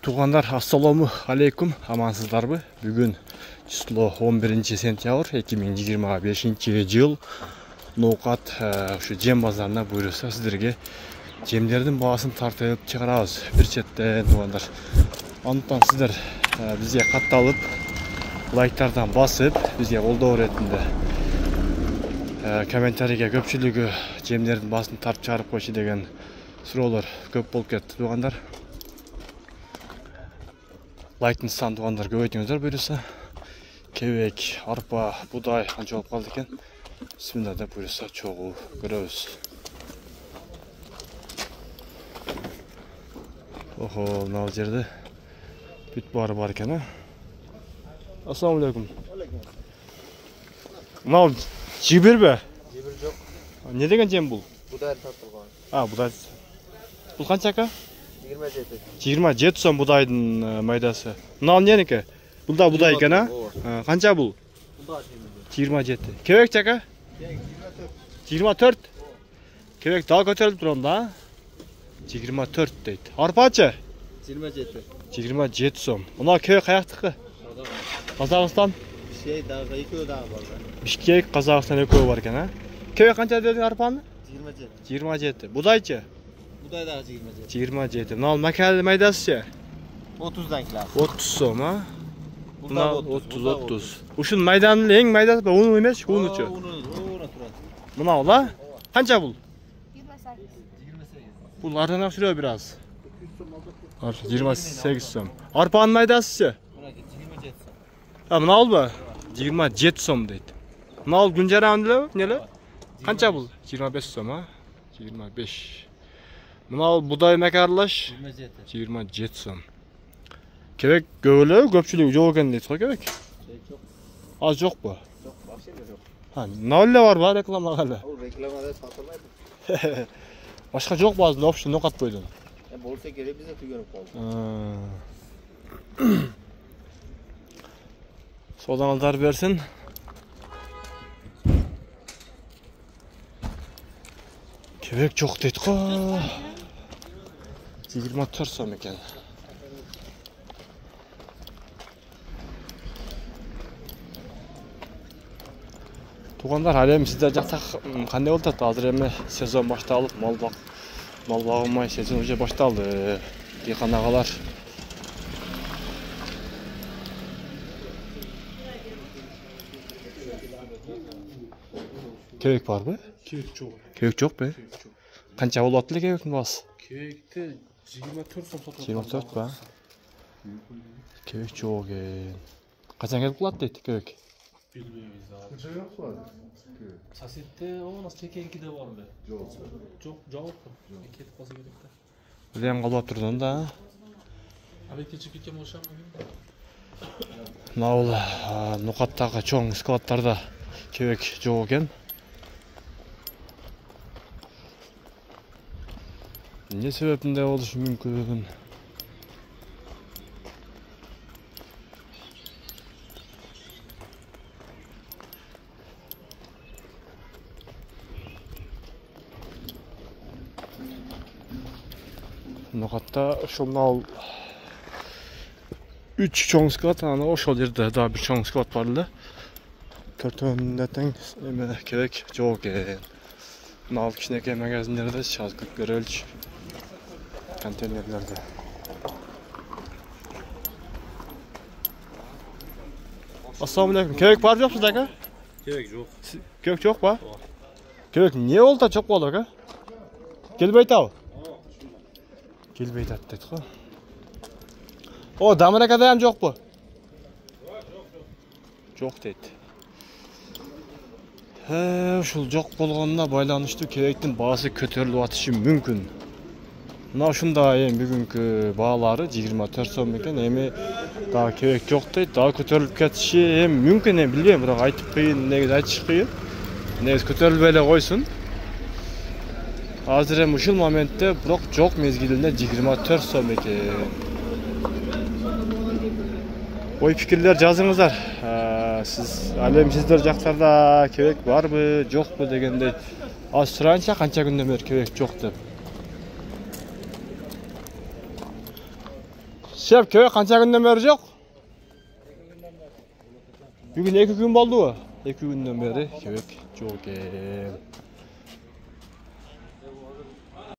Туғандар, ассаламу алейкум, амансыздарбы? Бүгін число 11 сентябрь 2025 жыл. Ноқат ушу жем базарына буйруса сіздерге жемдердің бағасын тартып чыгарабыз. Бір четтен туғандар. Андықтан сіздер бізге катталып, лайктардан басып, бізге колдоо ретинде комментарийге көпчүлүгү жемдердің басын тартып чыгарып койчу деген суроолор көп болуп кетти туғандар. Лайктын санын туғандар көбөйтүңүздөр буюрса. Кебек, арпа, будай канча болуп калды экен. Бисмилла деп буюрса чогуу көрөбүз. Охо, мына жерде бүт баары бар экен, а? Ассаламу алейкум. Мына жибирбе? Жибир жок. Не деген жем бул? Будай тартылган. Будай. Бул канча ака? 27. 27 сом будайдын майдасы. Мына эмнеки? Бул да будай экен, а? Канча бул? Бул да 27. Кебек чака? 24. Кебек дагы көтөрүлүп турган да? 24 дейт. Арпачы? 27. 27 сом. Мына кебек каяктыкы? Казакстан. Şey дагы экөө дагы бар да. Бишкек, Казакстан экөө бар экен, а? Кебек канча дедиң арпаны? 27. 27. Будайчы? Будай дагы 27. 27. Мына макал майдасычы? 30дан келат. 30 сом, а? Бул да 30. Ушун майданын эң майдасы уну эмес, унучу. Уну турат. Мына ола? Канча бул? 28. Бул арзаныраак сүрөбү бир аз. 28 сом. Арпанын майдасычы? Мына 27 сом. Мына албы? 27 сом дейт. Мына ал күн жаран эле, эмнеле? Канча бул? 25 сом, а? 25. Мына ал будай макарлаш? 27 сом. Кебек көбөлө, көпчүлүгү жок экен дейт го кебек. Жок. Az жокпу? Жок, вообще жок. Мына эле барбы рекламага эле? Ал рекламада сатылбайт. Башка жокпу азыр вообще нокат бойдон? Болсо керек бизде түгөнүп калды. Содаңыздар берсин. Кебек жок дейт го. 24 сом экен. Туғандар, әлем сіздер жақта қандай болды? Азыр эми сезон башталып, мал багылмай сезон уже башталды. Дыйкан агалар кебек барбы? Кебек жок. Кебек жок бе? Канча болот эле кебектин баасы? Кебекте 24 сом сатылат. 24 ба? Кебек жок экен. Качан келип калат дейт кебек? Билбейбиз дагы. Соседте у нас чекенкиде барбы? Жок. Жок. Кетип калса керек да. Билем калып турдун да. Алек чыгып кеткен болушам. Мына бул Нукаттагы чоң складтарда кебек жок экен. Эмне себептен болушу мүмкүн? Нукатта ошол мал 3 чоң склад, аны ошол жерде да бир чоң склад бар эле. Төртөөнүндө тең эме кебек жок экен. Мына кичинекей магазиндерде чыгып көрөлчү. Контейнерлерде. Ассаламу алейкум. Кебек бар жоксуз ака? Кебек жок. Кебек жок ба? Кебек эмне болду жок болду ака? Келбей атабы? Келбей атат дейт го. О, Дамыракада ham жокпу? Жок дейт. Ушул жок болгонуна байланыштуу кебектин баасы көтөрүлүп атышы мүмкүн. Мына ушундай бүгүнкү баалары 24 сом экен. Эми дагы кебек жок дейт, дагы көтөрүлүп кетиши мүмкүн, билбейм, бирок айтып кыйын, негизи айтыш кыйын. Негизи көтөрүлбөй эле койсун. Азыр ушул моментте бирок жок мезгилинде 24 сом экен. Ой пикирлер жазыңыздар. Сиздер жактарда кебек барбы, жокпу дегендей. Az surayınca kança günden beri kebek çok деп. Şef köye kança günden beri yok? Bugün 2 gün oldu mu? 2 günden beri köpek yok.